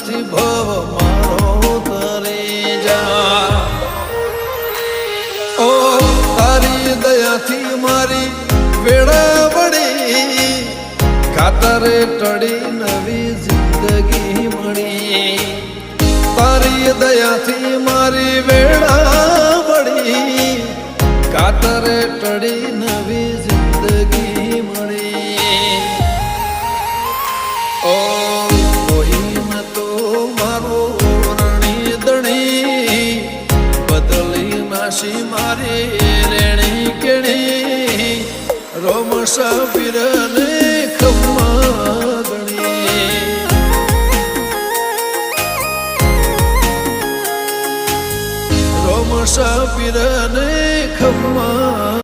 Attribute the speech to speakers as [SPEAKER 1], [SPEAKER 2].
[SPEAKER 1] નથી ભવ મારો તરી જા ઓ તારી દયાથી મારી વેળા વળી ખાતરે ટળી નવી જિંદગી મળી તારી દયાથી મારી વેળા વળી ખાતરે ટળી નવી જિંદગી મળી ઓ કોઈ ન તો મારો રણી દણી બદલી નાશી મારી રેણી કેણી રોમ સબીરને